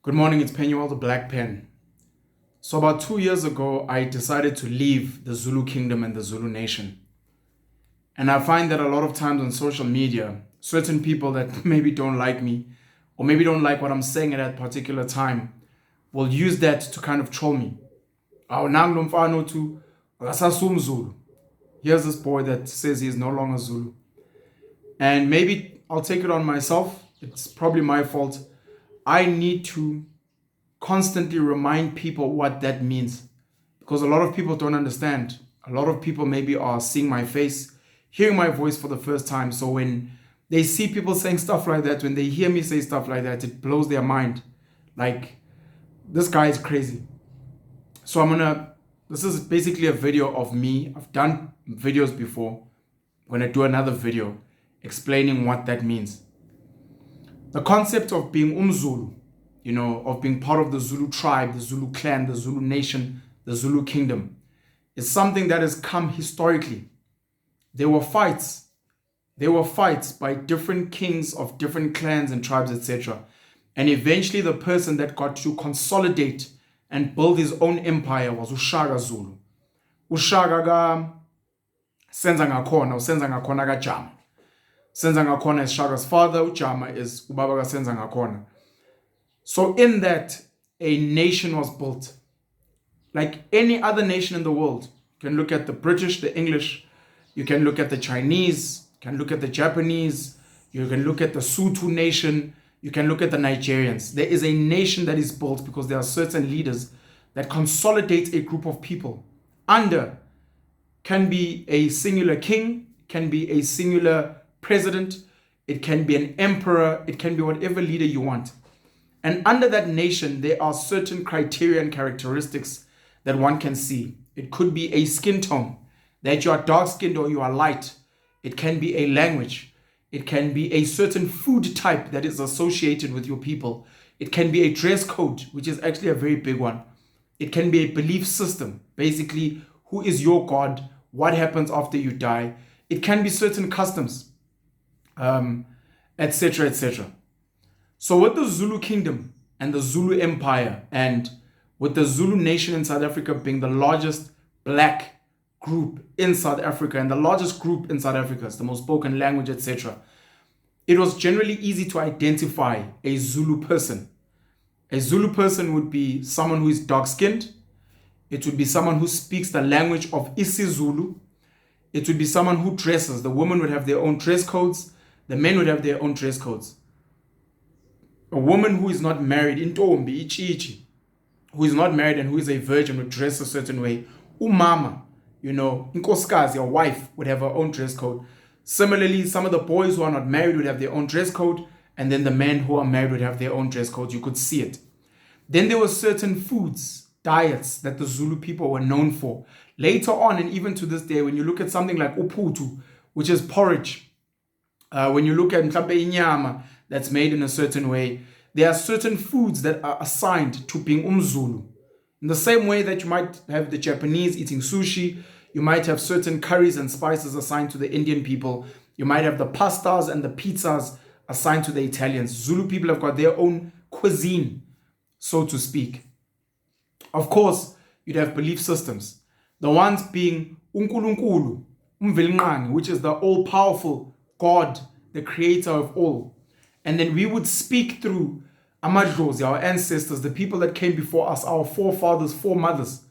Good morning, it's Penuel the Black Pen. So about 2 years ago, I decided to leave the Zulu kingdom and the Zulu nation. And I find that a lot of times on social media, certain people that maybe don't like me or maybe don't like what I'm saying at that particular time will use that to kind of troll me. Oh, nanglo mfano tu akasasum Zulu. Here's this boy that says he is no longer Zulu. And maybe I'll take it on myself. It's probably my fault. I need to constantly remind people what that means because a lot of people don't understand. A lot of people maybe are seeing my face, hearing my voice for the first time. So when they see people saying stuff like that, when they hear me say stuff like that, it blows their mind. Like, this guy is crazy. So this is basically a video of me. I've done videos before. I'm going to do another video explaining what that means. The concept of being Zulu, of being part of the Zulu tribe, the Zulu clan, the Zulu nation, the Zulu kingdom, is something that has come historically. There were fights. There were fights by different kings of different clans and tribes, etc. And eventually the person that got to consolidate and build his own empire was uShaka Zulu. uShaka ka senza ngakhona ka Jama. Senza ngakhona is Shaka's father, uJama is ubaba ka senza ngakhona. So in that, a nation was built. Like any other nation in the world. You can look at the British, the English, you can look at the Chinese, you can look at the Japanese, you can look at the Sotho nation, you can look at the Nigerians. There is a nation that is built because there are certain leaders that consolidate a group of people. Under can be a singular king, can be a singular president, it can be an emperor, it can be whatever leader you want. And under that nation, there are certain criteria and characteristics that one can see. It could be a skin tone, that you are dark-skinned or you are light. It can be a language. It can be a certain food type that is associated with your people. It can be a dress code, which is actually a very big one. It can be a belief system, basically, who is your God, what happens after you die. It can be certain customs, etc., etc. So with the Zulu kingdom and the Zulu empire, and with the Zulu nation in South Africa being the largest black group in South Africa and the largest group in South Africa, it's the most spoken language, etc., it was generally easy to identify a Zulu person. A Zulu person would be someone who is dark-skinned. It would be someone who speaks the language of isiZulu. It would be someone who dresses. The women would have their own dress codes. The men would have their own dress codes. A woman who is not married, intombi, ichi, who is not married and who is a virgin would dress a certain way. Umama, inkoskazi, your wife, would have her own dress code. Similarly, some of the boys who are not married would have their own dress code, and then the men who are married would have their own dress codes. You could see it. Then there were certain foods, diets that the Zulu people were known for. Later on, and even to this day, when you look at something like uputu, which is porridge, when you look at mhlambe inyama that's made in a certain way, there are certain foods that are assigned to being Zulu. In the same way that you might have the Japanese eating sushi, you might have certain curries and spices assigned to the Indian people, you might have the pastas and the pizzas assigned to the Italians. Zulu people have got their own cuisine, so to speak. Of course, you'd have belief systems. The ones being uNkulunkulu, umvelingqangi, which is the all-powerful God, the creator of all. And then we would speak through amadlozi, our ancestors, the people that came before us, our forefathers, foremothers,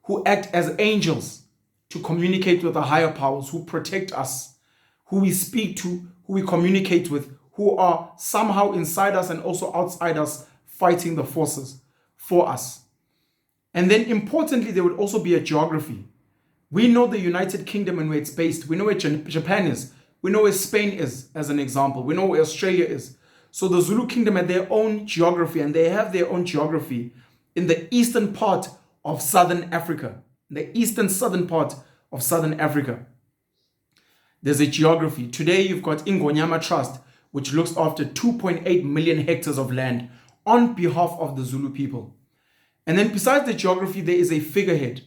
who act as angels to communicate with the higher powers, who protect us, who we speak to, who we communicate with, who are somehow inside us and also outside us, fighting the forces for us. And then importantly, there would also be a geography. We know the United Kingdom and where it's based. We know where Japan is. We know where Spain is, as an example. We know where Australia is. So the Zulu kingdom had their own geography, and they have their own geography in the eastern part of Southern Africa. In the eastern southern part of Southern Africa. There's a geography. Today you've got Ingonyama Trust, which looks after 2.8 million hectares of land on behalf of the Zulu people. And then besides the geography, there is a figurehead.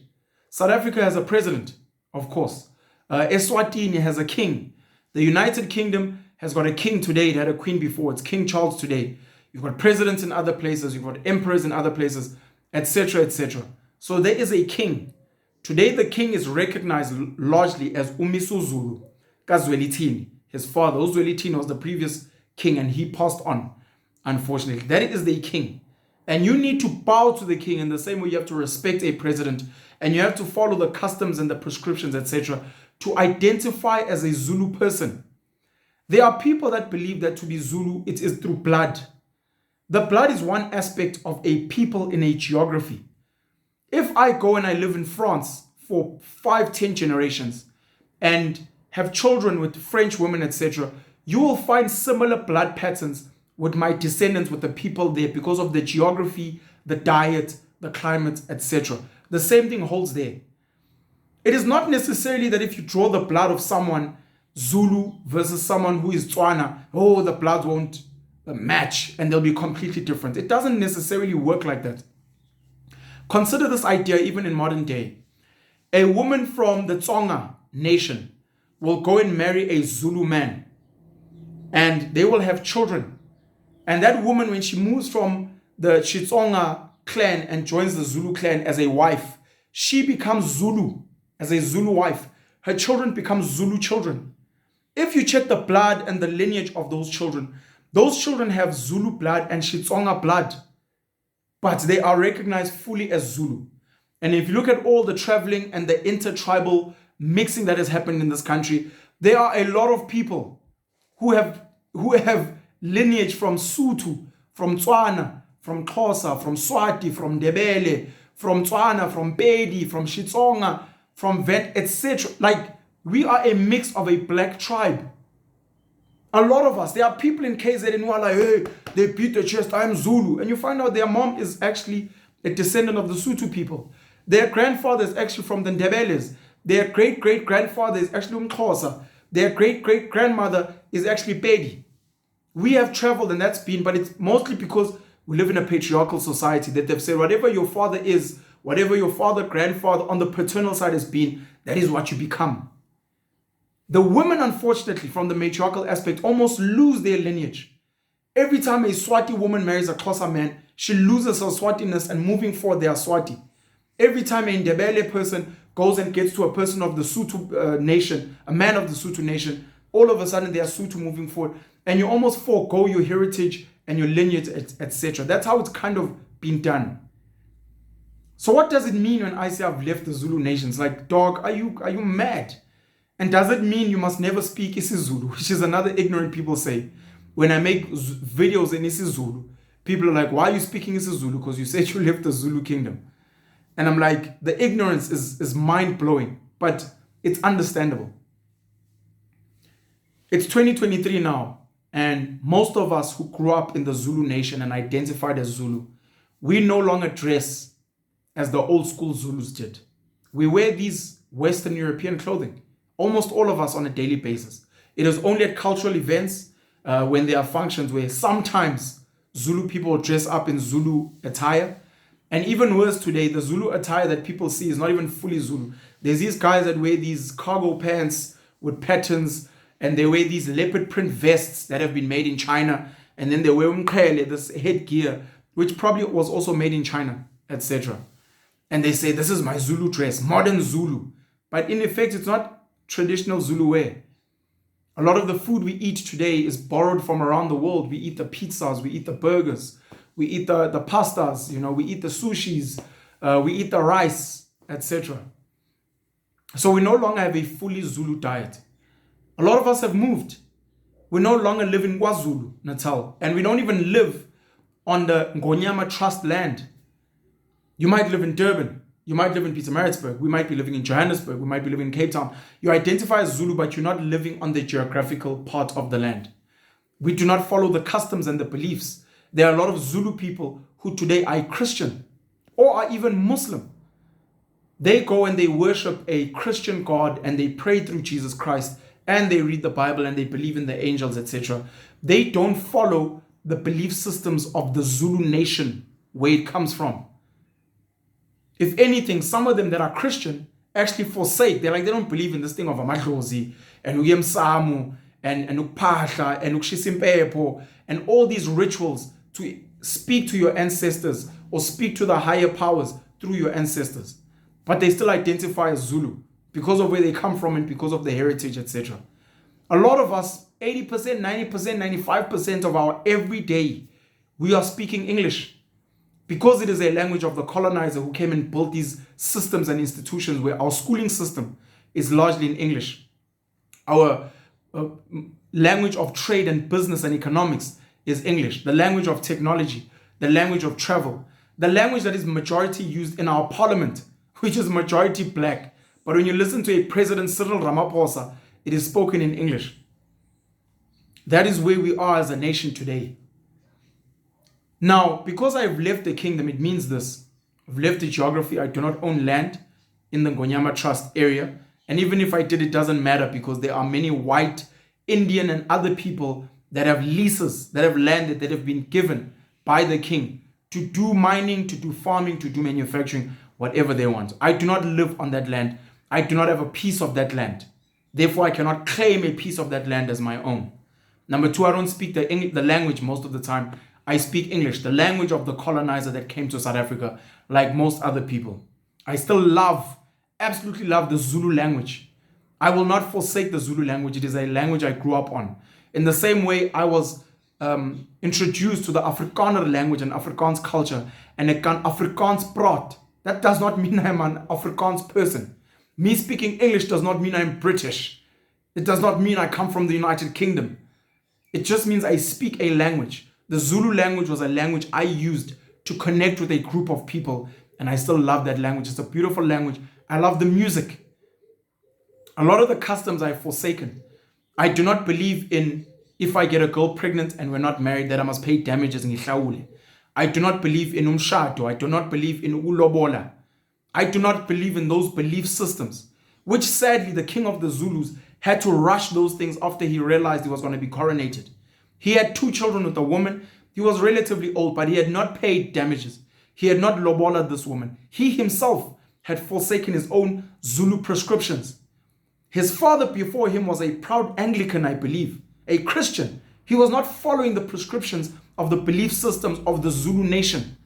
South Africa has a president, of course. Eswatini has a king. The United Kingdom has got a king today. It had a queen before. It's King Charles today. you've got presidents in other places, you've got emperors in other places, etc., etc. So there is a king. Today the king is recognized largely as uMisuzulu kaZwelithini, his father. uZwelithini was the previous king and he passed on, unfortunately. That is the king. And you need to bow to the king in the same way you have to respect a president, and you have to follow the customs and the prescriptions, etc., to identify as a Zulu person. There are people that believe that to be Zulu, it is through blood. The blood is one aspect of a people in a geography. If I go and I live in France for 5-10 generations and have children with French women, etc., you will find similar blood patterns with my descendants, with the people there, because of the geography, the diet, the climate, etc. The same thing holds there. It is not necessarily that if you draw the blood of someone, Zulu versus someone who is Tswana, oh, the blood won't match and they'll be completely different. It doesn't necessarily work like that. Consider this idea even in modern day. A woman from the Tsonga nation will go and marry a Zulu man, and they will have children. And that woman, when she moves from the Chitsonga clan and joins the Zulu clan as a wife, she becomes Zulu as a Zulu wife. Her children become Zulu children. If you check the blood and the lineage of those children have Zulu blood and Chitsonga blood, but they are recognized fully as Zulu. And if you look at all the traveling and the intertribal mixing that has happened in this country, there are a lot of people who have lineage from Sotho, from Tswana, from Xhosa, from Swati, from Ndebele, from Tswana, from Pedi, from Chitsonga, from Vet, etc. Like, we are a mix of a black tribe. A lot of us, there are people in KZN who are like, hey, they beat the chest, I'm Zulu. And you find out their mom is actually a descendant of the Sotho people. Their grandfather is actually from the Ndebeles. Their great-great-grandfather is actually Xhosa. Their great-great-grandmother is actually Pedi. We have traveled, and that's been, but it's mostly because we live in a patriarchal society that they've said, whatever your father is, whatever your father, grandfather on the paternal side has been, that is what you become. The women, unfortunately, from the matriarchal aspect, almost lose their lineage. Every time a Swati woman marries a Xhosa man, she loses her Swatiness, and moving forward, they are Swati. Every time a Ndebele person goes and gets to a person of the Sotho nation, a man of the Sotho nation, all of a sudden they are Sotho moving forward, and you almost forego your heritage and your lineage, etc. That's how it's kind of been done. So what does it mean when I say I've left the Zulu nation? It's like, dog, are you mad? And does it mean you must never speak isiZulu, which is another ignorant people say. When I make videos in isiZulu, people are like, why are you speaking isiZulu? Because you said you left the Zulu kingdom. And I'm like, the ignorance is mind-blowing, but it's understandable. It's 2023 now, and most of us who grew up in the Zulu nation and identified as Zulu, we no longer dress as the old school Zulus did. We wear these Western European clothing, almost all of us, on a daily basis. It is only at cultural events, when there are functions, where sometimes Zulu people dress up in Zulu attire. And even worse today, the Zulu attire that people see is not even fully Zulu. There's these guys that wear these cargo pants with patterns, and they wear these leopard print vests that have been made in China, and then they wear umqhele, this headgear, which probably was also made in China, etc. And they say, this is my Zulu dress, modern Zulu. But in effect, it's not traditional Zulu wear. A lot of the food we eat today is borrowed from around the world. We eat the pizzas, we eat the burgers, we eat the pastas, we eat the sushis, we eat the rice, etc. So we no longer have a fully Zulu diet. A lot of us have moved. We no longer live in KwaZulu Natal, and we don't even live on the Ngonyama Trust land. You might live in Durban. You might live in Pietermaritzburg. We might be living in Johannesburg. We might be living in Cape Town. You identify as Zulu, but you're not living on the geographical part of the land. We do not follow the customs and the beliefs. There are a lot of Zulu people who today are Christian or are even Muslim. They go and they worship a Christian God and they pray through Jesus Christ and they read the Bible and they believe in the angels, etc. They don't follow the belief systems of the Zulu nation where it comes from. If anything, some of them that are Christian actually forsake. They don't believe in this thing of amadlozi and uyemsamu and ukphahla and ukshisimpepho and all these rituals to speak to your ancestors or speak to the higher powers through your ancestors. But they still identify as Zulu because of where they come from and because of their heritage, etc. A lot of us, 80%, 90%, 95% of our everyday, we are speaking English because it is a language of the colonizer who came and built these systems and institutions where our schooling system is largely in English. Our language of trade and business and economics is English. The language of technology, the language of travel, the language that is majority used in our parliament, which is majority black. But when you listen to a President Cyril Ramaphosa, it is spoken in English. That is where we are as a nation today. Now, because I've left the kingdom, it means this. I've left the geography. I do not own land in the Ngonyama Trust area. And even if I did, it doesn't matter because there are many white, Indian and other people that have leases, that have landed, that have been given by the king to do mining, to do farming, to do manufacturing, whatever they want. I do not live on that land. I do not have a piece of that land. Therefore, I cannot claim a piece of that land as my own. Number two, I don't speak the language most of the time. I speak English, the language of the colonizer that came to South Africa, like most other people. I still absolutely love the Zulu language. I will not forsake the Zulu language. It is a language I grew up on. In the same way, I was introduced to the Afrikaner language and Afrikaans culture, and ek kan Afrikaans praat. That does not mean I'm an Afrikaans person. Me speaking English does not mean I'm British. It does not mean I come from the United Kingdom. It just means I speak a language. The Zulu language was a language I used to connect with a group of people, and I still love that language. It's a beautiful language. I love the music. A lot of the customs I've forsaken. I do not believe in if I get a girl pregnant and we're not married that I must pay damages in Ngihlawule. I do not believe in umshado. I do not believe in ulobola. I do not believe in those belief systems, which sadly the king of the Zulus had to rush those things after he realized he was going to be coronated. He had 2 children with a woman. He was relatively old, but he had not paid damages. He had not lobola this woman. He himself had forsaken his own Zulu prescriptions. His father before him was a proud Anglican, I believe, a Christian. He was not following the prescriptions of the belief systems of the Zulu nation.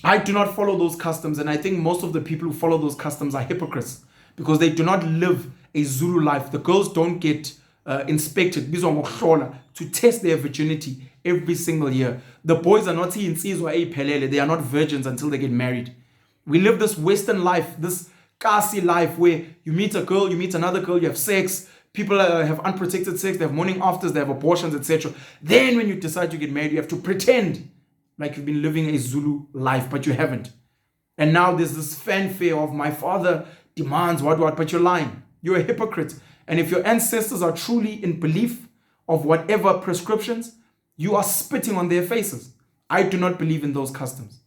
I do not follow those customs, and I think most of the people who follow those customs are hypocrites because they do not live a Zulu life. The girls don't get inspected to test their virginity every single year. The boys are not they are not virgins until they get married. We live this Western life, this kasi life where you meet a girl, you meet another girl, you have sex, people have unprotected sex, they have morning afters, they have abortions, etc. Then when you decide to get married, you have to pretend like you've been living a Zulu life, but you haven't. And now there's this fanfare of my father demands what, but you're lying. You're a hypocrite. And if your ancestors are truly in belief of whatever prescriptions, you are spitting on their faces. I do not believe in those customs.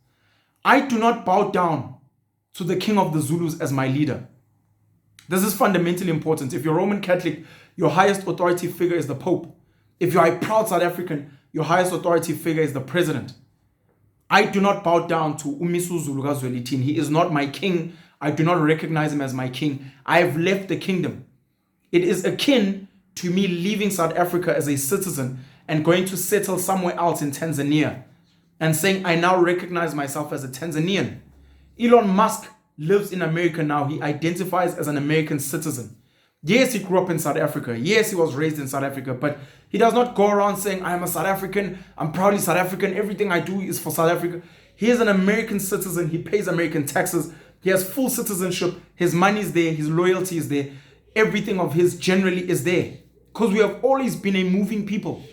I do not bow down to the king of the Zulus as my leader. This is fundamentally important. If you're Roman Catholic, your highest authority figure is the Pope. If you're a proud South African, your highest authority figure is the president. I do not bow down to Umisu Zulu kaZwelithini. He is not my king. I do not recognize him as my king. I have left the kingdom. It is akin to me leaving South Africa as a citizen and going to settle somewhere else in Tanzania and saying, I now recognize myself as a Tanzanian. Elon Musk lives in America now. He identifies as an American citizen. Yes, he grew up in South Africa. Yes, he was raised in South Africa, but he does not go around saying, I am a South African. I'm proudly South African. Everything I do is for South Africa. He is an American citizen. He pays American taxes. He has full citizenship. His money is there. His loyalty is there. Everything of his generally is there. Because we have always been a moving people.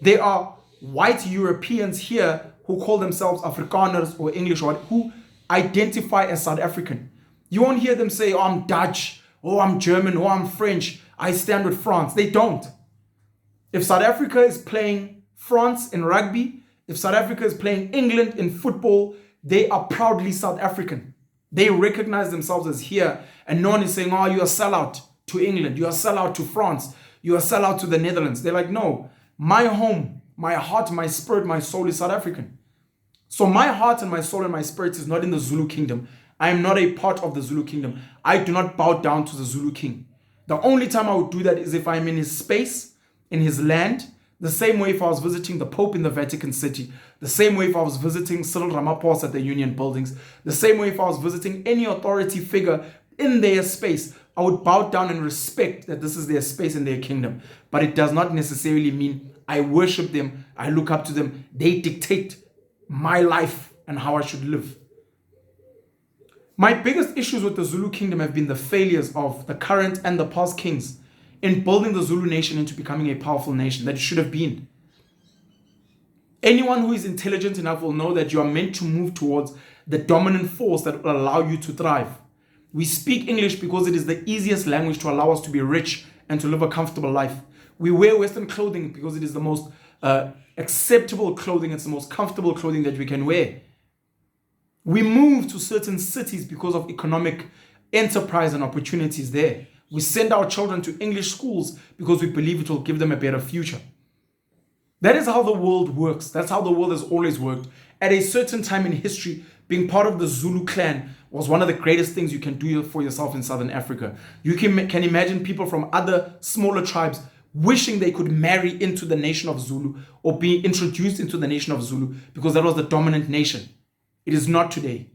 There are white Europeans here who call themselves Afrikaners or English or who identify as South African. You won't hear them say, oh, I'm Dutch, oh, I'm German, oh, I'm French. I stand with France. They don't. If South Africa is playing France in rugby, if South Africa is playing England in football, they are proudly South African. They recognize themselves as here, and no one is saying, oh, you're a sellout to England, you're a sellout to France, you're a sellout to the Netherlands. They're like, no, my home, my heart, my spirit, my soul is South African. So my heart and my soul and my spirit is not in the Zulu kingdom. I am not a part of the Zulu kingdom. I do not bow down to the Zulu king. The only time I would do that is if I'm in his space, in his land. The same way if I was visiting the Pope in the Vatican City, the same way if I was visiting Cyril Ramaphosa at the Union Buildings, the same way if I was visiting any authority figure in their space, I would bow down and respect that this is their space and their kingdom. But it does not necessarily mean I worship them, I look up to them, they dictate my life and how I should live. My biggest issues with the Zulu kingdom have been the failures of the current and the past kings in building the Zulu nation into becoming a powerful nation that it should have been. Anyone who is intelligent enough will know that you are meant to move towards the dominant force that will allow you to thrive. We speak English because it is the easiest language to allow us to be rich and to live a comfortable life. We wear Western clothing because it is the most acceptable clothing. It's the most comfortable clothing that we can wear. We move to certain cities because of economic enterprise and opportunities there. We send our children to English schools because we believe it will give them a better future. That is how the world works. That's how the world has always worked. At a certain time in history, being part of the Zulu clan was one of the greatest things you can do for yourself in Southern Africa. You can imagine people from other smaller tribes wishing they could marry into the nation of Zulu or be introduced into the nation of Zulu because that was the dominant nation. It is not today.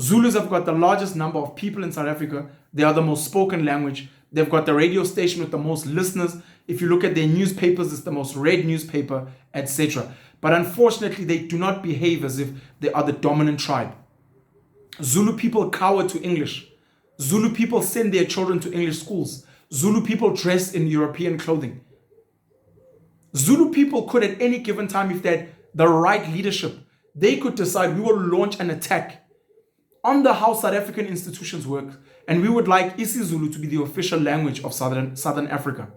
Zulus have got the largest number of people in South Africa. They are the most spoken language. They've got the radio station with the most listeners. If you look at their newspapers, it's the most read newspaper, etc. But unfortunately, they do not behave as if they are the dominant tribe. Zulu people cower to English. Zulu people send their children to English schools. Zulu people dress in European clothing. Zulu people could at any given time, if they had the right leadership, they could decide we will launch an attack on the how South African institutions work, and we would like isiZulu to be the official language of Southern Africa.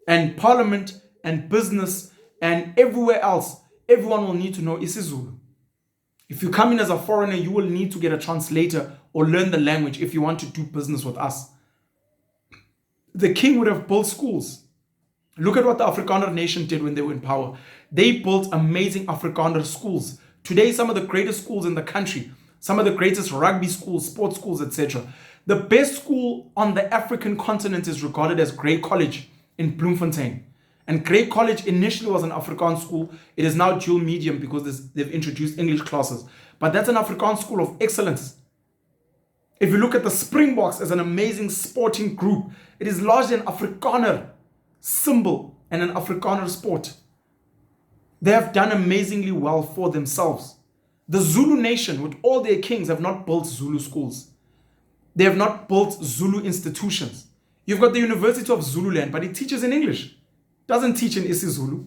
And parliament and business and everywhere else, everyone will need to know isiZulu. If you come in as a foreigner, you will need to get a translator or learn the language if you want to do business with us. The king would have built schools. Look at what the Afrikaner nation did when they were in power. They built amazing Afrikaner schools. Today, some of the greatest schools in the country, some of the greatest rugby schools, sports schools, etc. The best school on the African continent is regarded as Grey College in Bloemfontein. And Grey College initially was an Afrikaans school. It is now dual medium because they've introduced English classes. But that's an Afrikaans school of excellence. If you look at the Springboks as an amazing sporting group, it is largely an Afrikaner symbol and an Afrikaner sport. They have done amazingly well for themselves. The Zulu nation, with all their kings, have not built Zulu schools. They have not built Zulu institutions. You've got the University of Zululand, but it teaches in English. Doesn't teach in isiZulu.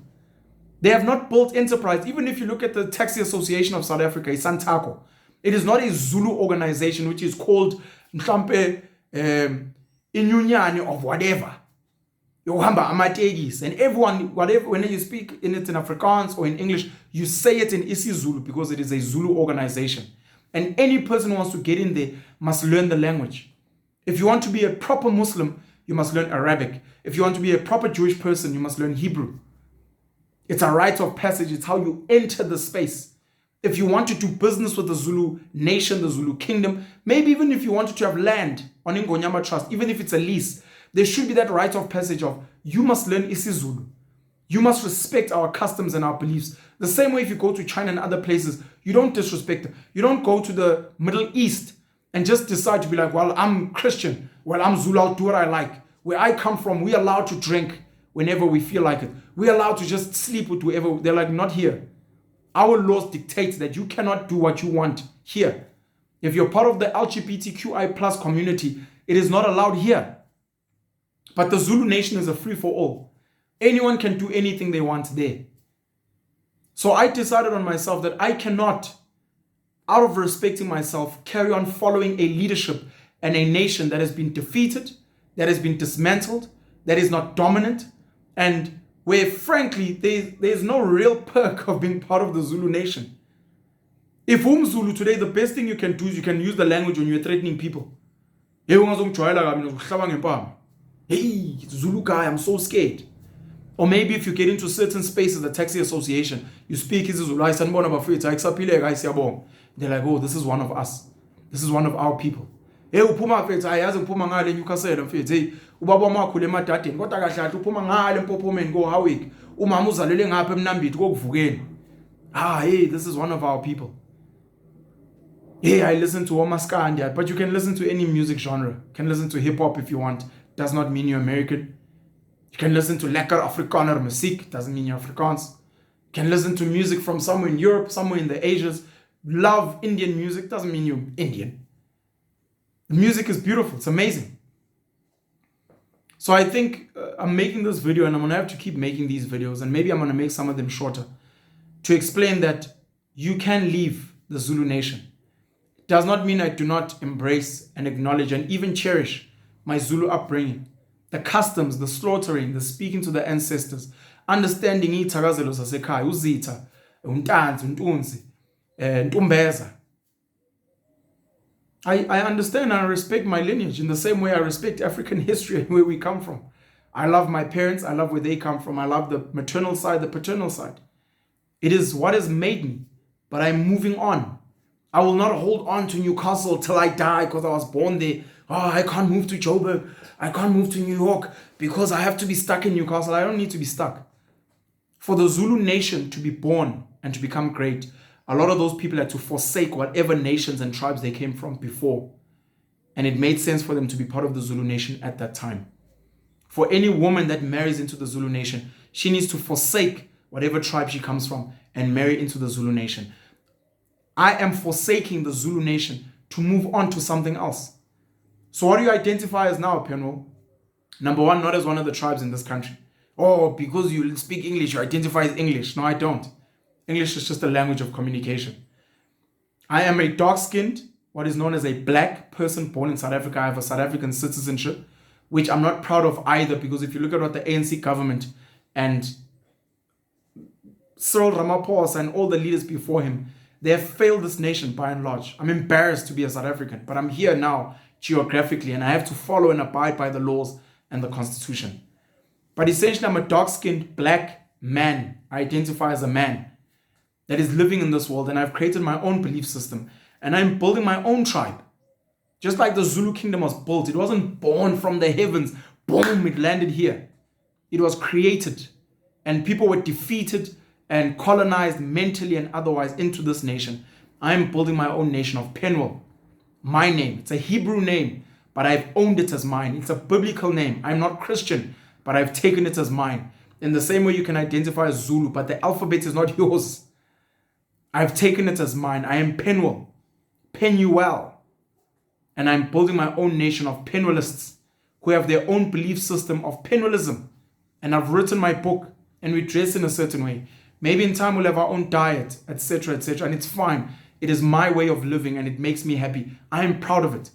They have not built enterprise. Even if you look at the Taxi Association of South Africa, Santako, it is not a Zulu organization which is called mhlampe inyunyane of whatever. And everyone, whatever, when you speak in it in Afrikaans or in English, you say it in isiZulu because it is a Zulu organization. And any person who wants to get in there must learn the language. If you want to be a proper Muslim, you must learn Arabic. If you want to be a proper Jewish person, you must learn Hebrew. It's a rite of passage. It's how you enter the space. If you want to do business with the Zulu nation, the Zulu kingdom, maybe even if you wanted to have land on Ingonyama Trust, even if it's a lease, there should be that rite of passage of you must learn isiZulu. You must respect our customs and our beliefs. The same way if you go to China and other places, you don't disrespect them. You don't go to the Middle East and just decide to be like, well, I'm Christian. Well, I'm Zulu, I'll do what I like. Where I come from, we're allowed to drink whenever we feel like it. We're allowed to just sleep with whoever. They're like, not here. Our laws dictate that you cannot do what you want here. If you're part of the LGBTQI plus community, it is not allowed here. But the Zulu nation is a free-for-all. Anyone can do anything they want there. So I decided on myself that I cannot, out of respecting myself, carry on following a leadership and a nation that has been defeated, that has been dismantled, that is not dominant, and where frankly there's no real perk of being part of the Zulu nation. If Zulu today, the best thing you can do is you can use the language when you're threatening people. Hey, Zulu guy, I'm so scared. Or maybe if you get into certain spaces, the taxi association, you speak isiZulu, they're like, oh, this is one of us. This is one of our people. Hey, uphuma mfethu ayazi uphuma ngale eNewcastle mfethu. Hey, ubaba wakho le madadeni kodwa kahle kahle uphuma ngale eMpophomeni go Howick. umama uzalele ngapha eMnambithi kokuvukeni. Hey, this is one of our people. Hey, I listen to Omaskandi, but you can listen to any music genre. You can listen to hip hop if you want. Does not mean you're American. You can listen to lekker Afrikaner musiek. Doesn't mean you're Afrikaans. You can listen to music from somewhere in Europe, somewhere in the Asias. Love Indian music. Doesn't mean you're Indian. The music is beautiful. It's amazing. So I think I'm making this video, and I'm going to have to keep making these videos, and maybe I'm going to make some of them shorter, to explain that you can leave the Zulu nation. It does not mean I do not embrace and acknowledge and even cherish my Zulu upbringing, the customs, the slaughtering, the speaking to the ancestors, understanding iy'thakazelo zasekhaya, uzitha, untanzi, untunzi, ntumbeza. I understand and I respect my lineage in the same way I respect African history and where we come from. I love my parents. I love where they come from. I love the maternal side, the paternal side. It is what has made me, but I'm moving on. I will not hold on to Newcastle till I die because I was born there. I can't move to Joburg. I can't move to New York because I have to be stuck in Newcastle. I don't need to be stuck. For the Zulu nation to be born and to become great, a lot of those people had to forsake whatever nations and tribes they came from before. And it made sense for them to be part of the Zulu nation at that time. For any woman that marries into the Zulu nation, she needs to forsake whatever tribe she comes from and marry into the Zulu nation. I am forsaking the Zulu nation to move on to something else. So what do you identify as now, Penwell? Number one, not as one of the tribes in this country. Because you speak English, you identify as English. No, I don't. English is just a language of communication. I am a dark-skinned, what is known as a black person born in South Africa. I have a South African citizenship, which I'm not proud of either, because if you look at what the ANC government and Cyril Ramaphosa and all the leaders before him, they have failed this nation by and large. I'm embarrassed to be a South African, but I'm here now geographically, and I have to follow and abide by the laws and the Constitution. But essentially, I'm a dark-skinned black man. I identify as a man that is living in this world, and I've created my own belief system, and I'm building my own tribe. Just like the Zulu kingdom was built, it wasn't born from the heavens, boom, it landed here. It was created, and people were defeated and colonized mentally and otherwise into this nation. I'm building my own nation of Penwell. My name, it's a Hebrew name, but I've owned it as mine. It's a biblical name. I'm not Christian, but I've taken it as mine. In the same way you can identify as Zulu, but the alphabet is not yours. I've taken it as mine. I am Penwell, Penuel. And I'm building my own nation of Penwellists who have their own belief system of Penwellism. And I've written my book, and we dress in a certain way. Maybe in time we'll have our own diet, etc., etc. And it's fine. It is my way of living, and it makes me happy. I am proud of it.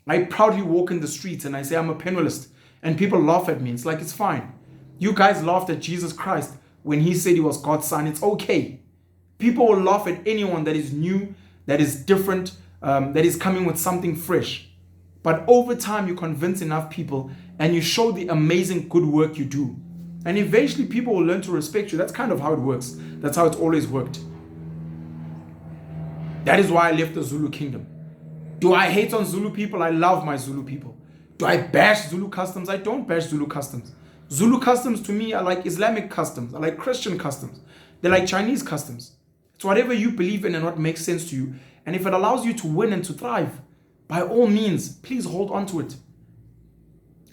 I proudly walk in the streets and I say I'm a Penwellist, and people laugh at me. It's like, it's fine. You guys laughed at Jesus Christ when he said he was God's son. It's okay. People will laugh at anyone that is new, that is different, that is coming with something fresh. But over time, you convince enough people and you show the amazing good work you do. And eventually people will learn to respect you. That's kind of how it works. That's how it's always worked. That is why I left the Zulu kingdom. Do I hate on Zulu people? I love my Zulu people. Do I bash Zulu customs? I don't bash Zulu customs. Zulu customs to me are like Islamic customs, are like Christian customs. They're like Chinese customs. It's whatever you believe in and what makes sense to you. And if it allows you to win and to thrive, by all means, please hold on to it.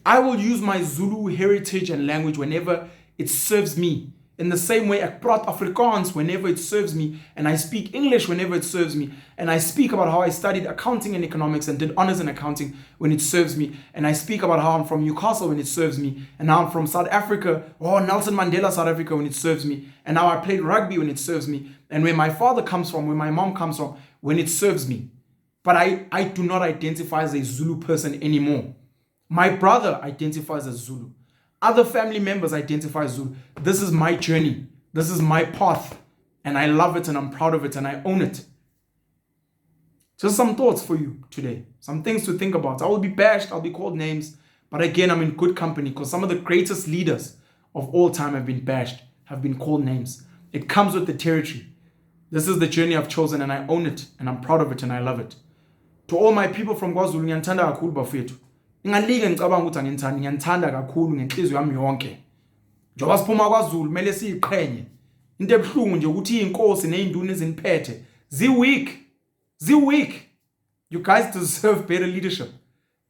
I will use my Zulu heritage and language whenever it serves me. In the same way, I praat Afrikaans whenever it serves me, and I speak English whenever it serves me, and I speak about how I studied accounting and economics and did honors in accounting when it serves me, and I speak about how I'm from Newcastle when it serves me, and now I'm from South Africa, or Nelson Mandela, South Africa when it serves me, and now I played rugby when it serves me, and where my father comes from, where my mom comes from, when it serves me. But I do not identify as a Zulu person anymore. My brother identifies as Zulu. Other family members identify as Zulu. This is my journey. This is my path. And I love it and I'm proud of it and I own it. Just some thoughts for you today. Some things to think about. I will be bashed. I'll be called names. But again, I'm in good company because some of the greatest leaders of all time have been bashed, have been called names. It comes with the territory. This is the journey I've chosen and I own it and I'm proud of it and I love it. To all my people from KwaZulu, ngiyathanda kakhulu bafethu. Ngingalike ngicabanga ukuthi angithandi, ngiyathanda kakhulu ngenhliziyo yami yonke. njengoba siphuma kwaZulu kumele siyiqhenye. Into ebuhlungu nje ukuthi inkosi nezinduna eziniphethe zi-weak. You guys deserve better leadership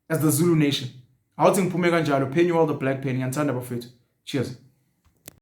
as the Zulu nation. Awuthi ngiphume kanjalo. Penny all the black penny. Ngiyandithanda bafethu. Cheers.